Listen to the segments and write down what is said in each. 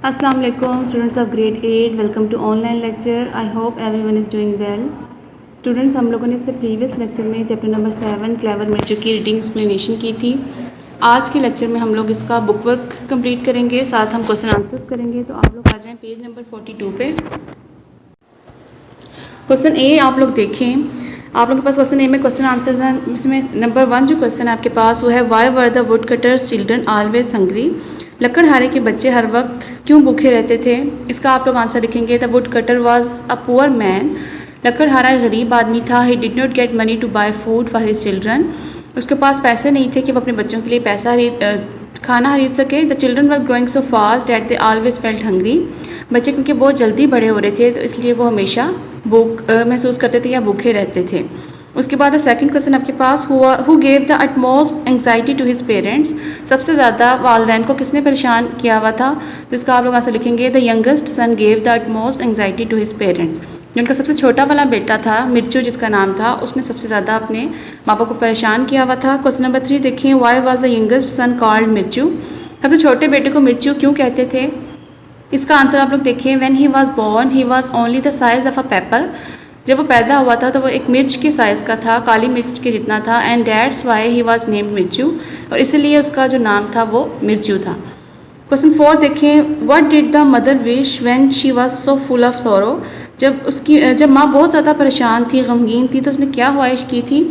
Assalamu alaikum students of grade 8, welcome to online lecture. I hope everyone is doing well. Students, हम लोगों ने इससे previous lecture में chapter number 7 clever मिर्चू की reading explanation की थी। आज के लेक्चर में हम लोग इसका बुक वर्क कंप्लीट करेंगे, साथ हम क्वेश्चन आंसर्स करेंगे। तो आप लोग आ जाएं पेज नंबर 42 पे। क्वेश्चन ए आप लोग देखें, आप लोगों के पास क्वेश्चन ए में क्वेश्चन आंसर्स हैं। इसमें नंबर 1 जो क्वेश्चन है आपके पास वो है why were the woodcutter's children always hungry. लकड़हारे के बच्चे हर वक्त क्यों भूखे रहते थे। इसका आप लोग आंसर लिखेंगे the woodcutter was a poor man. लकड़हारा गरीब आदमी था। He did not get money to buy food for his children. उसके पास पैसे नहीं थे कि वो अपने बच्चों के लिए खाना खरीद सके। The children were growing so fast that they always felt hungry. बच्चे क्योंकि बहुत जल्दी बड़े हो रहे थे तो इसलिए वो हमेशा भूख महसूस करते थे या भूखे रहते थे। उसके बाद सेकंड क्वेश्चन आपके पास who gave the utmost anxiety to his parents. सबसे ज़्यादा वालदैन को किसने परेशान किया हुआ था। तो इसका आप लोग आंसर लिखेंगे the youngest son gave the utmost anxiety to his parents. जो उनका सबसे छोटा वाला बेटा था मिर्चू जिसका नाम था, उसने सबसे ज़्यादा अपने माँ बाप को परेशान किया हुआ था। क्वेश्चन नंबर 3 देखिए, why was the youngest son called Mirchu. सबसे छोटे बेटे को मिर्चू क्यों कहते थे। इसका आंसर आप लोग देखिए, when he was born he was only the size of a paper. जब वो पैदा हुआ था तो वो एक मिर्च के साइज़ का था, काली मिर्च के जितना था। And that's why he was named Mirchu, और इसीलिए उसका जो नाम था वो मिर्चू था। क्वेश्चन 4 देखें, what did the mother wish when she was so full of sorrow. जब माँ बहुत ज़्यादा परेशान थी, गमगीन थी, तो उसने क्या ख्वाहिश की थी।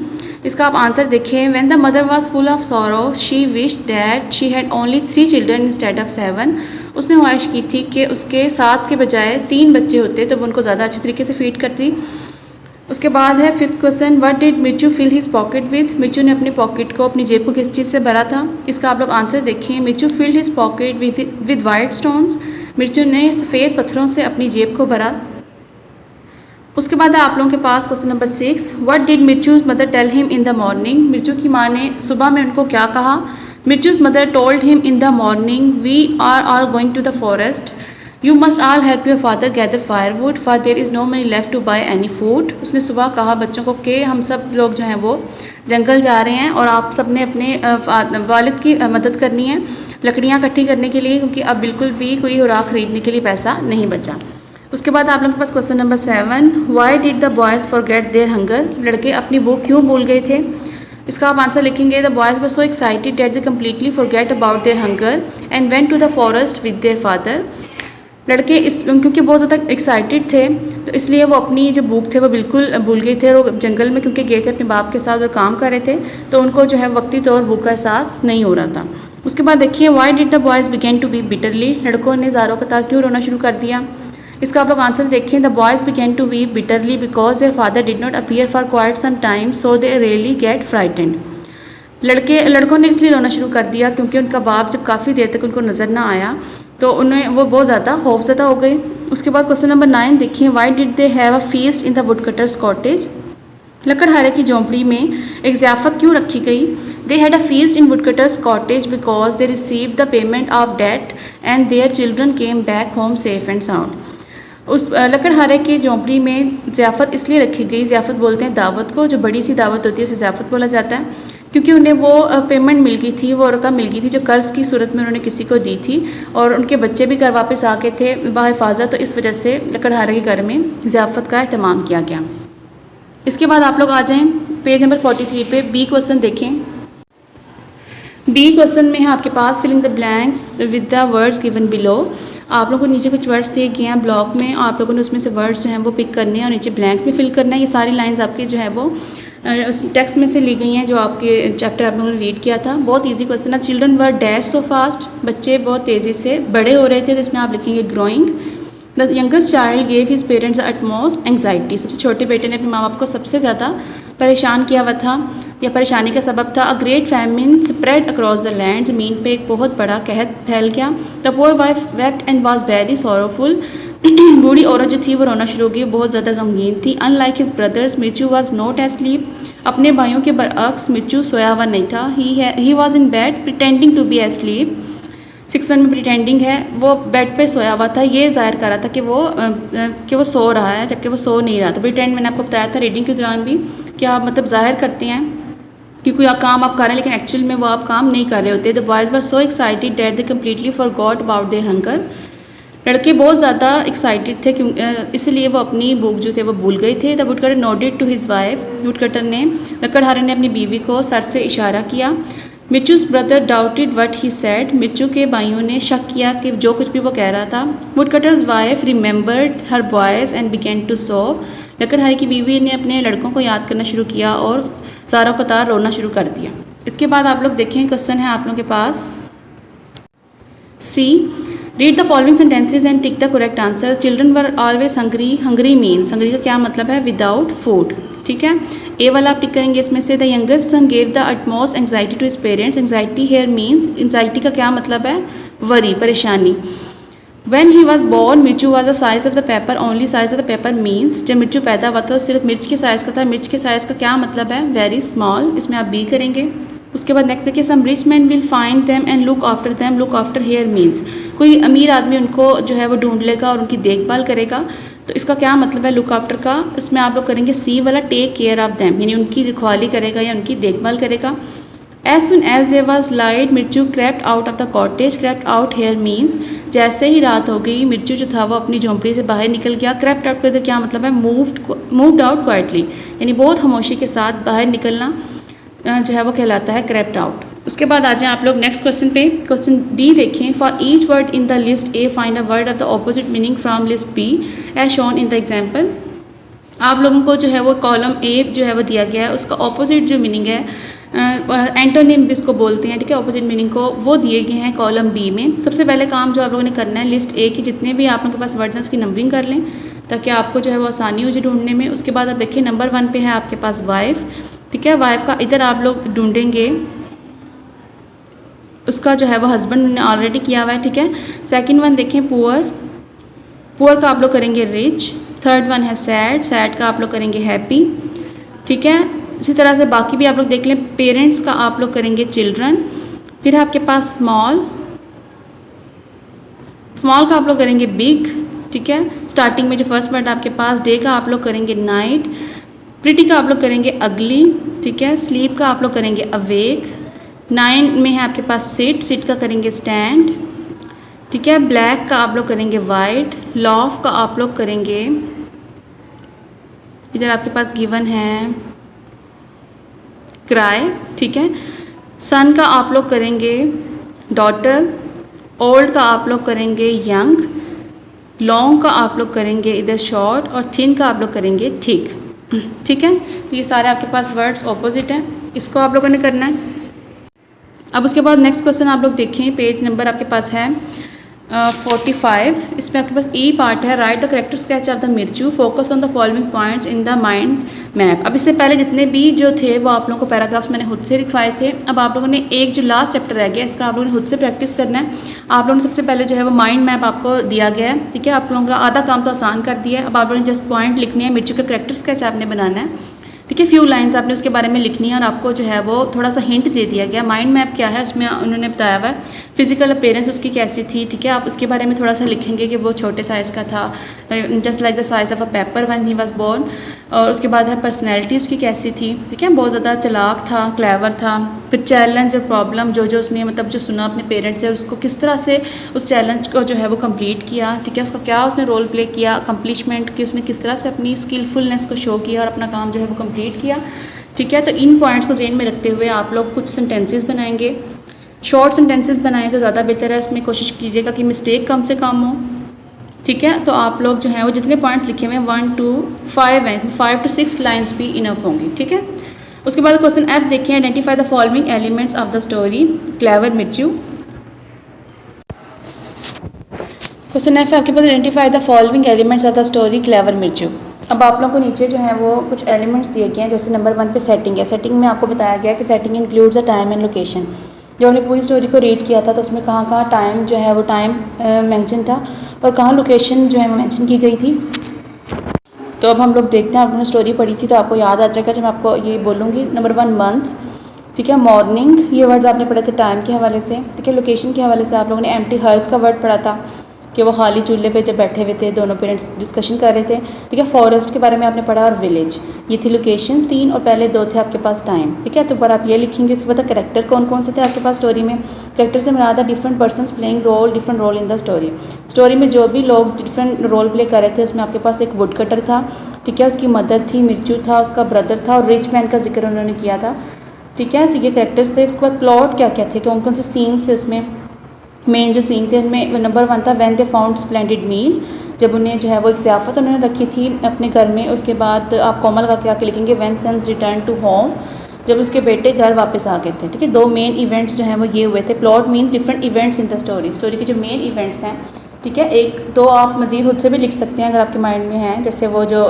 इसका आप आंसर देखें, when the mother was full of sorrow she wish that she had only 3 children instead of 7। उसने ख्वाहिश की थी कि उसके 7 के बजाय 3 बच्चे होते तो वो उनको ज़्यादा अच्छी तरीके से फीड करती। उसके बाद है 5th question, what did Mirchu fill his pocket with. मिर्चू ने अपनी पॉकेट को, अपनी जेब को किस चीज़ से भरा था। इसका आप लोग आंसर देखें, Mirchu filled his pocket with white stones. Mirchu ने सफ़ेद पत्थरों से अपनी जेब को भरा। उसके बाद है आप लोगों के पास question number 6, what did Mirchu's mother tell him in the morning. Mirchu की माँ ने सुबह में उनको क्या कहा। Mirchu's mother told him in the morning, we are all going to the forest, you must all help your father gather firewood for there is no money left to buy any food. उसने सुबह कहा बच्चों को कि हम सब लोग जो हैं वो जंगल जा रहे हैं और आप सब ने अपने वालिद की मदद करनी है लकड़ियाँ इकट्ठी करने के लिए, क्योंकि अब बिल्कुल भी कोई खुराक खरीदने के लिए पैसा नहीं बचा। उसके बाद आप लोगों के पास question number 7, why did the boys forget their hunger. लड़के अपनी भूख क्यों भूल गए थे। इसका आप आंसर लिखेंगे, the boys were so excited that they completely forget about their hunger and went to the forest with their father. लड़के क्योंकि बहुत ज़्यादा एक्साइटेड थे तो इसलिए वो अपनी जो भूख थे वो बिल्कुल भूल गए थे, और वो जंगल में क्योंकि गए थे अपने बाप के साथ और काम कर रहे थे तो उनको जो है वक्ती तौर भूख का एहसास नहीं हो रहा था। उसके बाद देखिए, why did the boys begin to weep bitterly. लड़कों ने ज़ारों कतार क्यों रोना शुरू कर दिया। इसका आप लोग आंसर देखें, the boys begin to weep bitterly because their father did not appear for quite some time so they really get frightened. लड़कों ने इसलिए रोना शुरू कर दिया क्योंकि उनका बाप जब काफ़ी देर तक उनको नज़र ना आया तो वो बहुत ज़्यादा खौफज़दा हो गए। उसके बाद क्वेश्चन नंबर 9 देखिए, why did they have a feast in the woodcutter's cottage. लकड़हारे की झोंपड़ी में एक ज़ियाफ़त क्यों रखी गई। They had a feast in woodcutter's cottage because they received the payment of debt and their children came back home safe and sound. उस लकड़हारे की झोंपड़ी में ज़ियाफ़त इसलिए रखी गई, ज़ियाफ़त बोलते हैं दावत को, जो बड़ी सी दावत होती है उसे ज़ियाफ़त बोला जाता है, क्योंकि उन्हें वो पेमेंट मिल गई थी, वो रकम मिल गई थी जो कर्ज़ की सूरत में उन्होंने किसी को दी थी, और उनके बच्चे भी घर वापस आ गए थे बाहिफाजत, तो इस वजह से लकड़हारे के घर में ज़ियाफ़त का एहतमाम किया गया। इसके बाद आप लोग आ जाएँ पेज नंबर 43 पे। बी क्वेश्चन देखें। बी क्वेश्चन में है आपके पास filling the blanks with the words given below. आप लोगों को नीचे कुछ वर्ड्स दिए गए हैं ब्लॉक में, आप लोगों ने उसमें से वर्ड्स जो हैं वो पिक करने हैं और नीचे ब्लैंक्स में फिल करना है। ये सारी लाइंस आपकी जो है वो उस टेक्स्ट में से ली गई हैं जो आपके चैप्टर आप लोगों ने रीड किया था। बहुत इजी क्वेश्चन है। Children were dash so fast, बच्चे बहुत तेज़ी से बड़े हो रहे थे, तो इसमें आप लिखेंगे growing. The youngest child gave his parents utmost anxiety. सबसे छोटे बेटे ने अपने माँ बाप को सबसे ज़्यादा परेशान किया हुआ था या परेशानी का सबब था। A great famine spread across the land. ज़मीन पे एक बहुत बड़ा कहत फैल गया। The poor wife wept and was very sorrowful. बूढ़ी औरत जो थी वो रोना शुरू हो गई, बहुत ज़्यादा गमगीन थी। Unlike his brothers Mirchu was not asleep. अपने भाइयों के बरअक्स मिर्चू सोया हुआ नहीं था। He was in bed pretending to be asleep. 6 में प्रिटेंडिंग है, वो बेड पे सोया हुआ था, ये ज़ाहिर कर रहा था कि वो सो रहा है जबकि वो सो नहीं रहा था। प्रिटेंड मैंने आपको बताया था रीडिंग के दौरान भी कि आप मतलब ज़ाहिर करते हैं कि कोई काम आप कर रहे हैं लेकिन एक्चुअल में वो आप काम नहीं कर रहे होते। The boys were so excited that they completely forgot about their hunger. लड़के बहुत ज़्यादा एक्साइटेड थे इसलिए वो अपनी बुक जो थे वो भूल गए थे। The woodcutter nodded to his wife, woodcutter ने लकड़हारे ने अपनी बीवी को सर से इशारा किया। Mirchu's brother doubted what he said, Mirchu के भाइयों ने शक किया कि जो कुछ भी वो कह रहा था। Woodcutter's wife remembered her boys and began to sob, लकड़हारे की बीवी ने अपने लड़कों को याद करना शुरू किया और सारा कतार रोना शुरू कर दिया। इसके बाद आप लोग देखें क्वेश्चन है आप लोगों के पास C, read the following sentences and tick the correct answer. Children were always hungry, hungry means, hungry का क्या मतलब है, विदाउट फूड। ठीक है, ए वाला आप टिक करेंगे इसमें से। The youngest son gave the utmost anxiety to his parents, anxiety here means, anxiety का क्या मतलब है, वरी, परेशानी। When he was born, मिर्चू was the size of the pepper, only size of the pepper means, जब मिर्चू पैदा हुआ था तो सिर्फ मिर्च के साइज़ का था। मिर्च के साइज़ का क्या मतलब है, वेरी स्मॉल, इसमें आप बी करेंगे। उसके बाद नेक्स्ट देखिए, some rich man will find them and look after them, look after here means, कोई अमीर आदमी उनको जो है वो ढूंढ लेगा और उनकी देखभाल करेगा। तो इसका क्या मतलब है लुक आफ्टर का, इसमें आप लोग करेंगे सी वाला, टेक केयर ऑफ देम, यानी उनकी रखवाली करेगा या उनकी देखभाल करेगा। As soon as there was light, मिर्चू crept out of the cottage, crept out here means, जैसे ही रात हो गई मिर्चू जो था वो अपनी झोंपड़ी से बाहर निकल गया। crept out का क्या मतलब है, moved out quietly, यानी बहुत खामोशी के साथ बाहर निकलना जो है वो कहलाता है crept out। उसके बाद आ जाएं आप लोग नेक्स्ट क्वेश्चन पे। क्वेश्चन डी देखें, for each word in the list A find a word of the opposite meaning from list B as shown in the example. आप लोगों को जो है वो कॉलम ए जो है वो दिया गया है, उसका ऑपोजिट जो मीनिंग है, एंटोनिम भी इसको बोलते हैं, ठीक है, ऑपोजिट मीनिंग को, वो दिए गए हैं कॉलम बी में। सबसे पहले काम जो आप लोगों ने करना है, लिस्ट ए की जितने भी आप लोगों के पास वर्ड्स हैं उसकी नंबरिंग कर लें ताकि आपको जो है वो आसानी हो जाए ढूंढने में। उसके बाद आप देखिए नंबर 1 पे है आपके पास वाइफ, ठीक है, वाइफ का इधर आप लोग ढूंढेंगे, उसका जो है वो हस्बैंड ने ऑलरेडी किया हुआ है, ठीक है। सेकेंड वन देखें पुअर, पुअर का आप लोग करेंगे रिच। थर्ड वन है सैड, सैड का आप लोग करेंगे हैप्पी, ठीक है। इसी तरह से बाकी भी आप लोग देख लें। पेरेंट्स का आप लोग करेंगे चिल्ड्रन। फिर आपके पास स्मॉल, स्मॉल का आप लोग करेंगे बिग, ठीक है। स्टार्टिंग में जो फर्स्ट वर्ड आपके पास, डे का आप लोग करेंगे नाइट। प्रिटी का आप लोग करेंगे अगली, ठीक है। स्लीप का आप लोग करेंगे अवेक। 9 में है आपके पास सिट, सिट का करेंगे स्टैंड, ठीक है। ब्लैक का आप लोग करेंगे वाइट। लॉफ का आप लोग करेंगे, इधर आपके पास गिवन है क्राई, ठीक है। सन का आप लोग करेंगे डॉटर। ओल्ड का आप लोग करेंगे यंग। लॉन्ग का आप लोग करेंगे इधर शॉर्ट, और थिन का आप लोग करेंगे थिक, ठीक है। तो ये सारे आपके पास वर्ड्स ऑपोजिट हैं, इसको आप लोगों ने करना है। अब उसके बाद नेक्स्ट क्वेश्चन आप लोग देखें, पेज नंबर आपके पास है 45। इसमें आपके पास ई पार्ट है, write the character sketch of the Mirchu, focus on the following points in the mind map. अब इससे पहले जितने भी जो थे वो आप लोगों को पैराग्राफ्स मैंने खुद से लिखवाए थे। अब आप लोगों ने एक जो लास्ट चैप्टर रह गया इसका आप लोगों ने खुद से प्रैक्टिस करना है। आप लोगों ने सबसे पहले जो है वो माइंड मैप आपको दिया गया है, ठीक है। आप लोगों का आधा काम तो आसान कर दिया है। अब आप लोगों ने जस्ट पॉइंट लिखने हैं, मिर्चू का करेक्टर स्केच आपने बनाना है, ठीक है। फ्यू लाइंस आपने उसके बारे में लिखनी है और आपको जो है वो थोड़ा सा हिंट दे दिया गया। माइंड मैप क्या है उसमें उन्होंने बताया हुआ है फिजिकल अपीयरेंस उसकी कैसी थी, ठीक है। आप उसके बारे में थोड़ा सा लिखेंगे कि वो छोटे साइज़ का था, just like the size of a paper when he was born. और उसके बाद है पर्सनैलिटी उसकी कैसी थी, ठीक है, बहुत ज़्यादा चालाक था, क्लेवर था। फिर चैलेंज और प्रॉब्लम जो उसने मतलब जो सुना अपने पेरेंट्स से, उसको किस तरह से उस चैलेंज को जो है वो कंप्लीट किया, ठीक है। उसका क्या उसने रोल प्ले किया, अकम्पलिशमेंट की उसने किस तरह से अपनी स्किलफुलनेस को शो किया और अपना काम जो है वो कंप्लीट किया, ठीक है। तो इन पॉइंट्स को ज़हन में रखते हुए आप लोग कुछ सेंटेंसेस बनाएंगे। शॉर्ट सेंटेंसेस बनाएं तो ज़्यादा बेहतर है। इसमें कोशिश कीजिएगा कि मिस्टेक कम से कम हो, ठीक है। तो आप लोग जो हैं वो जितने पॉइंट्स लिखे हुए हैं 1 to 5 हैं, 5 to 6 लाइन्स भी इनफ होंगी, ठीक है। उसके बाद क्वेश्चन एफ देखें, identify the following elements of the story clever Mirchu. Question F है आपके पास, identify the following elements of the story clever Mirchu. अब आप लोगों को नीचे जो है वो कुछ एलिमेंट्स दिए गए हैं, जैसे नंबर 1 पे सेटिंग है। सेटिंग में आपको बताया गया कि setting includes the time and location. जब हमने पूरी स्टोरी को रीड किया था तो उसमें कहाँ कहाँ टाइम जो है वो टाइम मेंशन था और कहाँ लोकेशन जो है वो मेंशन की गई थी। तो अब हम लोग देखते हैं, आपने स्टोरी पढ़ी थी तो आपको याद आ जाएगा जब मैं आपको ये बोलूँगी। नंबर 1 मंथ्स, ठीक है। मॉर्निंग, ये वर्ड्स आपने पढ़े थे टाइम के हवाले से, ठीक है। लोकेशन के हवाले से आप लोगों ने एम्प्टी हर्थ का वर्ड पढ़ा था। कि वो खाली चूल्हे पे जब बैठे हुए थे, दोनों पेरेंट्स डिस्कशन कर रहे थे। ठीक है, फॉरेस्ट के बारे में आपने पढ़ा और विलेज, ये थी लोकेशन 3 और पहले 2 थे आपके पास टाइम। ठीक है, तो ऊपर आप ये लिखेंगे। उसके बाद कैरेक्टर कौन कौन से थे आपके पास स्टोरी में। कैरेक्टर से मुराद है different persons playing role, different role in the story. Story में जो भी लोग डिफरेंट रोल प्ले कर रहे थे, उसमें आपके पास एक वुड कटर था। ठीक है, उसकी मदर थी, मिर्चू था, उसका ब्रदर था और रिच मैन का जिक्र उन्होंने किया था। ठीक है, तो ये कैरेक्टर्स थे। उसके बाद प्लॉट क्या क्या थे, कौन कौन से सीन थे उसमें। मेन जो सीन थे उनमें नंबर 1 था व्हेन दे फाउंड स्प्लेंडेड मील, जब उन्हें जो है वो एक ज़ियाफ़त उन्होंने रखी थी अपने घर में। उसके बाद आप कोमल का क्या लिखेंगे, when sons return to home, जब उसके बेटे घर वापस आ गए थे। ठीक है, 2 मेन इवेंट्स जो हैं वो ये हुए थे। Plot means different events in the story, story के जो मेन इवेंट्स हैं। ठीक है, एक दो आप मज़ीद उससे भी लिख सकते हैं अगर आपके माइंड में है, जैसे वो जो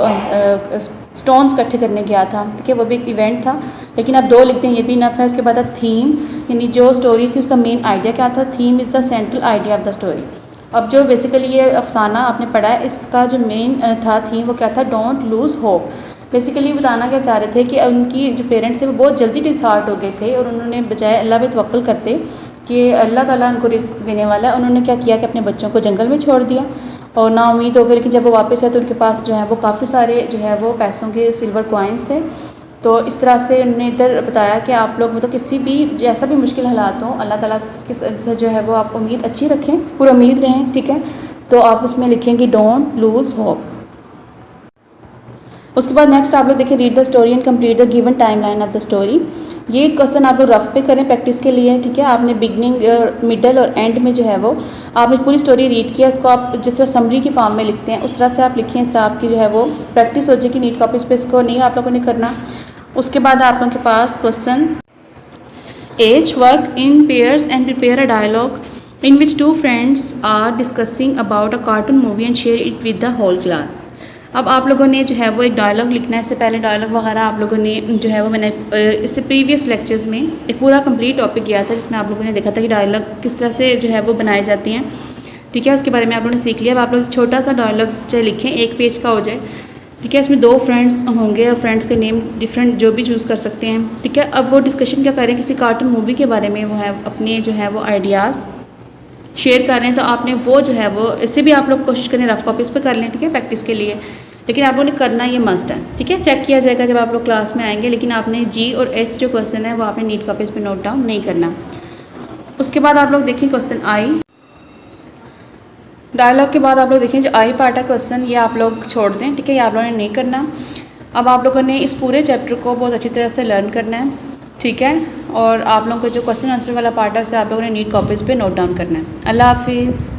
स्टोन्स इकट्ठे करने गया था। ठीक है, वो भी एक इवेंट था, लेकिन आप 2 लिख दें ये भी इनफ है। उसके बाद थीम, यानी जो स्टोरी थी उसका मेन आइडिया क्या था। Theme is the central idea of the story. अब जो बेसिकली ये अफसाना आपने पढ़ा है, इसका जो मेन था थीम वो क्या था, डोंट लूज़ होप। बेसिकली बताना क्या चाह रहे थे कि उनकी जो पेरेंट्स थे वो बहुत जल्दी डिसहार्ट हो गए थे और उन्होंने बजाय अल्लाह पे तवक्कुल करते कि अल्लाह ताला उनको रिस्क देने वाला है, उन्होंने क्या किया कि अपने बच्चों को जंगल में छोड़ दिया और ना उम्मीद हो गई। लेकिन जब वो वापस आए तो उनके पास जो है वो काफ़ी सारे जो है वो पैसों के सिल्वर कॉइन्स थे। तो इस तरह से उन्होंने इधर बताया कि आप लोग मतलब किसी भी जैसा भी मुश्किल हालात हों, अल्लाह ताला से जो है वो आप उम्मीद अच्छी रखें, पूरा उम्मीद रहें। ठीक है, तो आप उसमें लिखेंगे डोंट लूज़ होप। उसके बाद नेक्स्ट आप लोग देखिए, read the story and complete the given timeline of the story. ये क्वेश्चन आप लोग रफ पे करें प्रैक्टिस के लिए। ठीक है, आपने बिगनिंग, मिडल और एंड में जो है वो आपने पूरी स्टोरी रीड किया, उसको आप जिस तरह समरी की फॉर्म में लिखते हैं उस तरह से आप लिखें। इस तरह आपकी जो है वो प्रैक्टिस हो जाएगी नीट कॉपीज़ पे। इसको नहीं आप लोगों ने करना। उसके बाद आप लोगों के पास question H, work in pairs and prepare a dialogue in which 2 friends are discussing about a cartoon movie and share it with the whole class. अब आप लोगों ने जो है वो एक डायलॉग लिखना है। इससे पहले डायलॉग वगैरह आप लोगों ने जो है वो मैंने इससे प्रीवियस लेक्चर्स में एक पूरा कंप्लीट टॉपिक किया था, जिसमें आप लोगों ने देखा था कि डायलॉग किस तरह से जो है वो बनाए जाती हैं। ठीक है, उसके बारे में आप लोगों ने सीख लिया। अब आप लोग छोटा सा डायलॉग चाहे लिखें, 1 पेज का हो जाए। ठीक है, इसमें 2 फ्रेंड्स होंगे और फ्रेंड्स के नेम डिफरेंट जो भी चूज़ कर सकते हैं। ठीक है, अब वो डिस्कशन क्या करें, किसी कार्टून मूवी के बारे में वो है अपने जो है वो आइडियाज़ शेयर कर रहे हैं। तो आपने वो जो है वो इससे भी आप लोग कोशिश करें रफ कॉपीज़ पे कर लें। ठीक है, प्रैक्टिस के लिए, लेकिन आप लोगों ने करना ये मस्ट है। ठीक है, चेक किया जाएगा जब आप लोग क्लास में आएंगे, लेकिन आपने जी और एच जो क्वेश्चन है वो आपने नीट कॉपीज़ पे नोट डाउन नहीं करना। उसके बाद आप लोग देखें क्वेश्चन आई। डायलॉग के बाद आप लोग देखें जो आई पार्ट है क्वेश्चन, ये आप लोग छोड़ दें। ठीक है, ये आप लोगों ने नहीं करना। अब आप लोगों ने इस पूरे चैप्टर को बहुत अच्छी तरह से लर्न करना है। ठीक है, और आप लोगों को जो क्वेश्चन आंसर वाला पार्ट है उसे आप लोगों ने नीट कॉपीज़ पे नोट डाउन करना है। अल्लाह हाफिज़।